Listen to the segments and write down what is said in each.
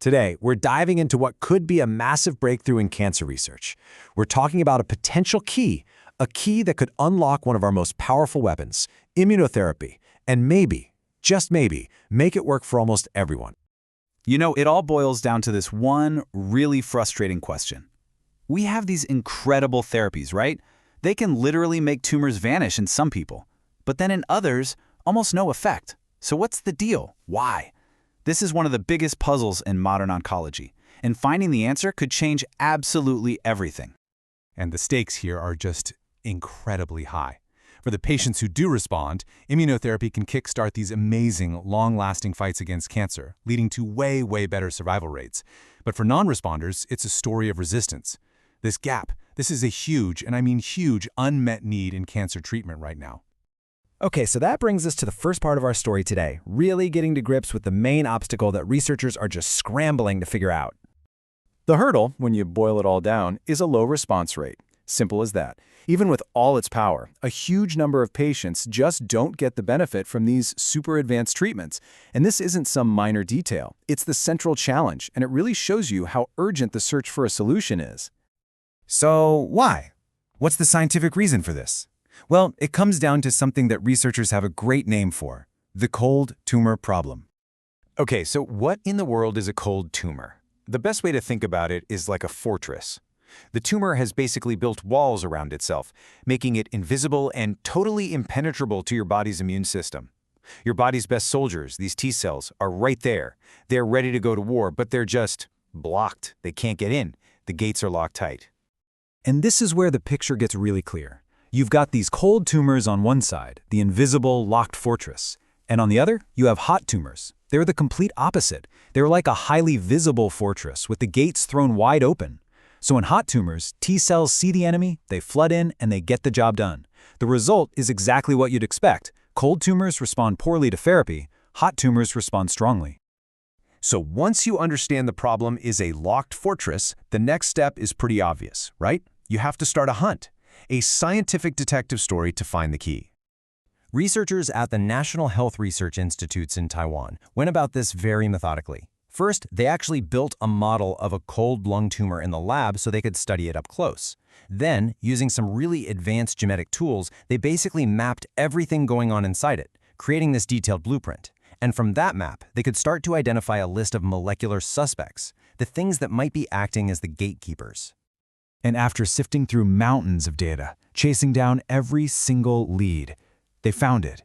Today, we're diving into what could be a massive breakthrough in cancer research. We're talking about a potential key, a key that could unlock one of our most powerful weapons, immunotherapy, and maybe, just maybe, make it work for almost everyone. You know, it all boils down to this one really frustrating question. We have these incredible therapies, right? They can literally make tumors vanish in some people, but then in others, almost no effect. So what's the deal? Why? This is one of the biggest puzzles in modern oncology, and finding the answer could change absolutely everything. And the stakes here are just incredibly high. For the patients who do respond, immunotherapy can kickstart these amazing, long-lasting fights against cancer, leading to way, way better survival rates. But for non-responders, it's a story of resistance. This gap, this is a huge, and I mean huge, unmet need in cancer treatment right now. Okay, so that brings us to the first part of our story today, really getting to grips with the main obstacle that researchers are just scrambling to figure out. The hurdle, when you boil it all down, is a low response rate. Simple as that. Even with all its power, a huge number of patients just don't get the benefit from these super advanced treatments. And this isn't some minor detail. It's the central challenge, and it really shows you how urgent the search for a solution is. So why? What's the scientific reason for this? Well, it comes down to something that researchers have a great name for, the cold tumor problem. Okay, so what in the world is a cold tumor? The best way to think about it is like a fortress. The tumor has basically built walls around itself, making it invisible and totally impenetrable to your body's immune system. Your body's best soldiers, these T cells, are right there. They're ready to go to war, but they're just blocked. They can't get in. The gates are locked tight. And this is where the picture gets really clear. You've got these cold tumors on one side, the invisible, locked fortress. And on the other, you have hot tumors. They're the complete opposite. They're like a highly visible fortress with the gates thrown wide open. So in hot tumors, T cells see the enemy, they flood in, and they get the job done. The result is exactly what you'd expect. Cold tumors respond poorly to therapy, hot tumors respond strongly. So once you understand the problem is a locked fortress, the next step is pretty obvious, right? You have to start a hunt, a scientific detective story to find the key. Researchers at the National Health Research Institutes in Taiwan went about this very methodically. First, they actually built a model of a cold lung tumor in the lab so they could study it up close. Then, using some really advanced genetic tools, they basically mapped everything going on inside it, creating this detailed blueprint. And from that map, they could start to identify a list of molecular suspects, the things that might be acting as the gatekeepers. And after sifting through mountains of data, chasing down every single lead, they found it.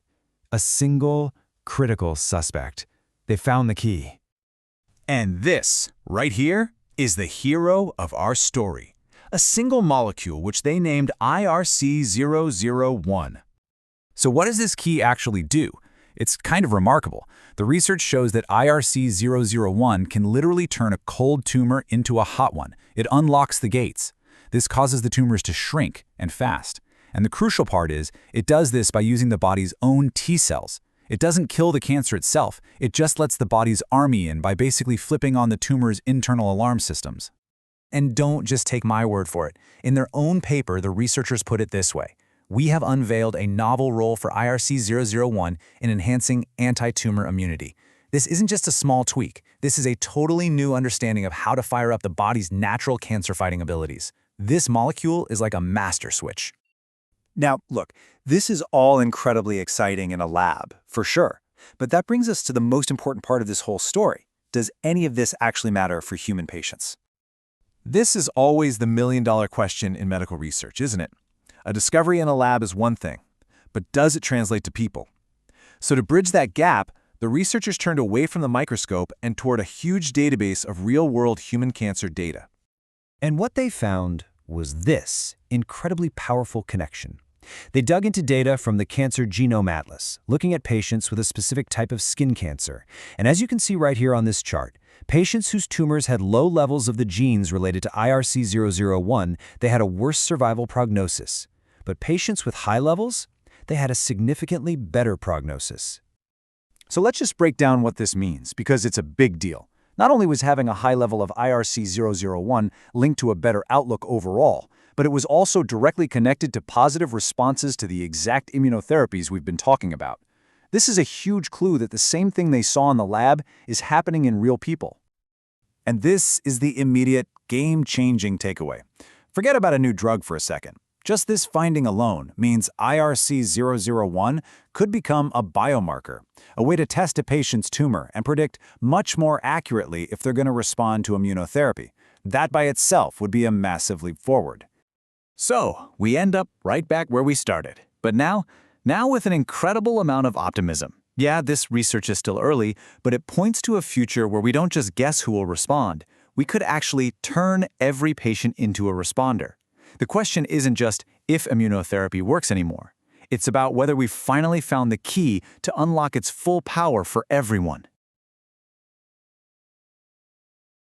A single, critical suspect. They found the key. And this, right here, is the hero of our story. A single molecule which they named IRC001. So what does this key actually do? It's kind of remarkable. The research shows that IRC001 can literally turn a cold tumor into a hot one. It unlocks the gates. This causes the tumors to shrink, and fast. And the crucial part is, it does this by using the body's own T cells. It doesn't kill the cancer itself, it just lets the body's army in by basically flipping on the tumor's internal alarm systems. And don't just take my word for it. In their own paper, the researchers put it this way. We have unveiled a novel role for IRC001 in enhancing anti-tumor immunity. This isn't just a small tweak. This is a totally new understanding of how to fire up the body's natural cancer-fighting abilities. This molecule is like a master switch. Now, look, this is all incredibly exciting in a lab, for sure. But that brings us to the most important part of this whole story. Does any of this actually matter for human patients? This is always the million-dollar question in medical research, isn't it? A discovery in a lab is one thing, but does it translate to people? So to bridge that gap, the researchers turned away from the microscope and toward a huge database of real-world human cancer data. And what they found was this incredibly powerful connection. They dug into data from the Cancer Genome Atlas, looking at patients with a specific type of skin cancer. And as you can see right here on this chart, patients whose tumors had low levels of the genes related to IRC001, they had a worse survival prognosis. But patients with high levels, they had a significantly better prognosis. So let's just break down what this means, because it's a big deal. Not only was having a high level of IRC001 linked to a better outlook overall, but it was also directly connected to positive responses to the exact immunotherapies we've been talking about. This is a huge clue that the same thing they saw in the lab is happening in real people. And this is the immediate, game-changing takeaway. Forget about a new drug for a second. Just this finding alone means IRC001 could become a biomarker, a way to test a patient's tumor and predict much more accurately if they're going to respond to immunotherapy. That by itself would be a massive leap forward. So, we end up right back where we started. But now with an incredible amount of optimism. Yeah, this research is still early, but it points to a future where we don't just guess who will respond. We could actually turn every patient into a responder. The question isn't just if immunotherapy works anymore. It's about whether we've finally found the key to unlock its full power for everyone.